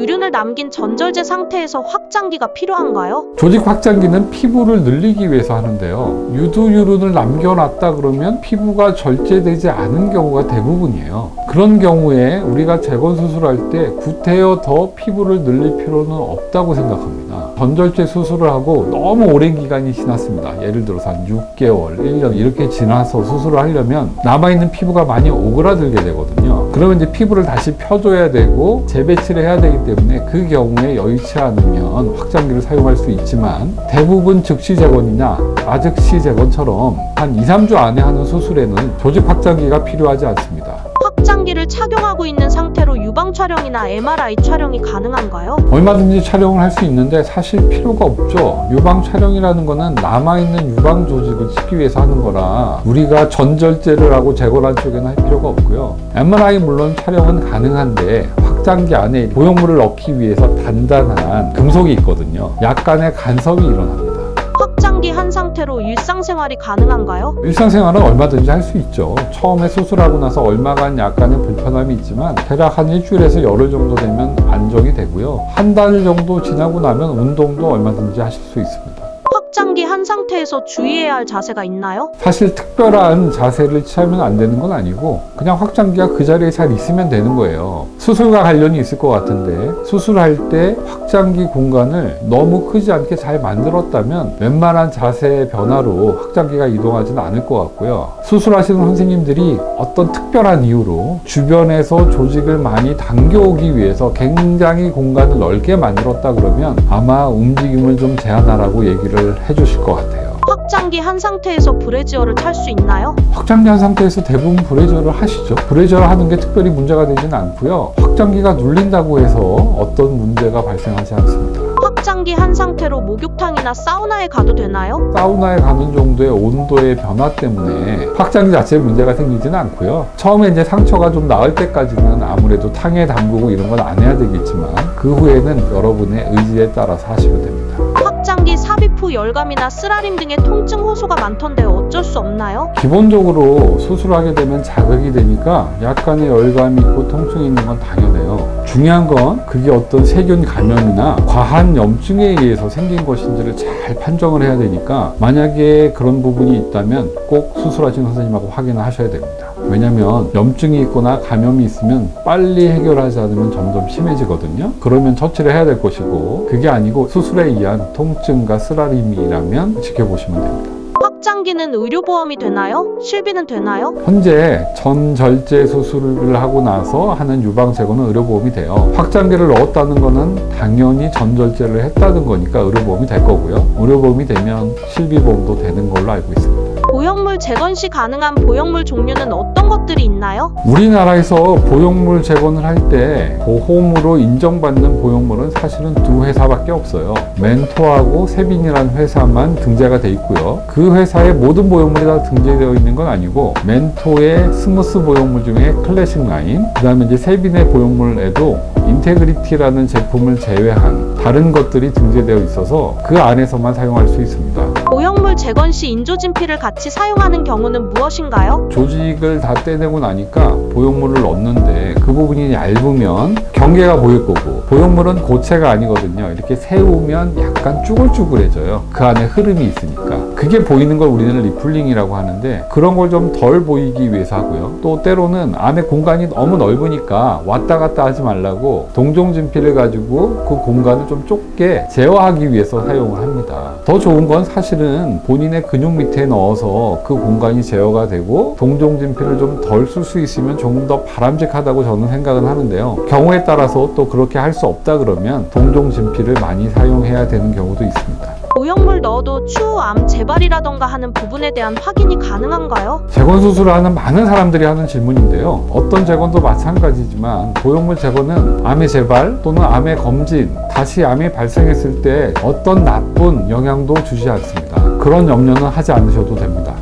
유륜을 남긴 전절제 상태에서 확장기가 필요한가요? 조직 확장기는 피부를 늘리기 위해서 하는데요. 유두유륜을 남겨놨다 그러면 피부가 절제되지 않은 경우가 대부분이에요. 그런 경우에 우리가 재건 수술할 때 구태여 더 피부를 늘릴 필요는 없다고 생각합니다. 전절제 수술을 하고 너무 오랜 기간이 지났습니다. 예를 들어서 한 6개월, 1년 이렇게 지나서 수술을 하려면 남아있는 피부가 많이 오그라들게 되거든요. 그러면 이제 피부를 다시 펴줘야 되고 재배치를 해야 되기 때문에 그 경우에 여의치 않으면 확장기를 사용할 수 있지만 대부분 즉시 재건이나 아즉시 재건처럼 한 2, 3주 안에 하는 수술에는 조직 확장기가 필요하지 않습니다. 확장기를 착용하고 있는 상태로 유방 촬영이나 MRI 촬영이 가능한가요? 얼마든지 촬영을 할 수 있는데 사실 필요가 없죠. 유방 촬영이라는 거는 남아있는 유방 조직을 찍기 위해서 하는 거라 우리가 전절제를 하고 재건한 쪽에는 할 필요가 없고요. MRI 물론 촬영은 가능한데 확장기 안에 보형물을 넣기 위해서 단단한 금속이 있거든요. 약간의 간섭이 일어납니다. 확장기 한 상태로 일상생활이 가능한가요? 일상생활은 얼마든지 할 수 있죠. 처음에 수술하고 나서 얼마간 약간의 불편함이 있지만 대략 한 일주일에서 열흘 정도 되면 안정이 되고요. 한 달 정도 지나고 나면 운동도 얼마든지 하실 수 있습니다. 확장기 한 상태에서 주의해야 할 자세가 있나요? 사실 특별한 자세를 취하면 안 되는 건 아니고 그냥 확장기가 그 자리에 잘 있으면 되는 거예요. 수술과 관련이 있을 것 같은데 수술할 때 확장기 공간을 너무 크지 않게 잘 만들었다면 웬만한 자세 변화로 확장기가 이동하지는 않을 것 같고요. 수술하시는 선생님들이 어떤 특별한 이유로 주변에서 조직을 많이 당겨오기 위해서 굉장히 공간을 넓게 만들었다 그러면 아마 움직임을 좀 제한하라고 얘기를 해주실 것 같아요. 확장기 한 상태에서 브래지어를 찰 수 있나요? 확장기 한 상태에서 대부분 브래지어를 하시죠. 브래지어를 하는 게 특별히 문제가 되지는 않고요. 확장기가 눌린다고 해서 어떤 문제가 발생하지 않습니다. 확장기 한 상태로 목욕탕이나 사우나에 가도 되나요? 사우나에 가는 정도의 온도의 변화 때문에 확장기 자체에 문제가 생기지는 않고요. 처음에 이제 상처가 좀 나을 때까지는 아무래도 탕에 담그고 이런 건 안 해야 되겠지만 그 후에는 여러분의 의지에 따라서 하시면 됩니다. 확장기 삽입 후 열감이나 쓰라림 등의 통증 호소가 많던데 어쩔 수 없나요? 기본적으로 수술하게 되면 자극이 되니까 약간의 열감이 있고 통증이 있는 건 당연해요. 중요한 건 그게 어떤 세균 감염이나 과한 염증에 의해서 생긴 것인지를 잘 판정을 해야 되니까 만약에 그런 부분이 있다면 꼭 수술하신 선생님하고 확인을 하셔야 됩니다. 왜냐하면 염증이 있거나 감염이 있으면 빨리 해결하지 않으면 점점 심해지거든요. 그러면 처치를 해야 될 것이고 그게 아니고 수술에 의한 통증과 쓰라림이라면 지켜보시면 됩니다. 확장기는 의료보험이 되나요? 실비는 되나요? 현재 전절제 수술을 하고 나서 하는 유방 재건은 의료보험이 돼요. 확장기를 넣었다는 거는 당연히 전절제를 했다는 거니까 의료보험이 될 거고요. 의료보험이 되면 실비보험도 되는 걸로 알고 있습니다. 보형물 재건 시 가능한 보형물 종류는 어떤 것들이 있나요? 우리나라에서 보형물 재건을 할 때 보험으로 인정받는 보형물은 사실은 두 회사밖에 없어요. 멘토하고 세빈이라는 회사만 등재가 돼 있고요. 그 회사의 모든 보형물이 다 등재되어 있는 건 아니고 멘토의 스무스 보형물 중에 클래식 라인, 그 다음에 이제 세빈의 보형물에도 인테그리티라는 제품을 제외한 다른 것들이 등재되어 있어서 그 안에서만 사용할 수 있습니다. 보형물 재건 시 인조진피를 같이 사용하는 경우는 무엇인가요? 조직을 다 떼내고 나니까 보형물을 넣는데 그 부분이 얇으면 경계가 보일 거고 보형물은 고체가 아니거든요. 이렇게 세우면 약간 쭈글쭈글해져요. 그 안에 흐름이 있으니까. 그게 보이는 걸 우리는 리플링이라고 하는데 그런 걸 좀 덜 보이기 위해서 하고요. 또 때로는 안에 공간이 너무 넓으니까 왔다 갔다 하지 말라고 동종진피를 가지고 그 공간을 좀 좁게 제어하기 위해서 사용을 합니다. 더 좋은 건 사실은 본인의 근육 밑에 넣어서 그 공간이 제어가 되고 동종진피를 좀 덜 쓸 수 있으면 조금 더 바람직하다고 저는 생각은 하는데요. 경우에 따라서 또 그렇게 할 수 없다 그러면 동종진피를 많이 사용해야 되는 경우도 있습니다. 보형물 넣어도 추후 암 재발이라던가 하는 부분에 대한 확인이 가능한가요? 재건 수술을 하는 많은 사람들이 하는 질문인데요. 어떤 재건도 마찬가지지만 보형물 재건은 암의 재발 또는 암의 검진, 다시 암이 발생했을 때 어떤 나쁜 영향도 주지 않습니다. 그런 염려는 하지 않으셔도 됩니다.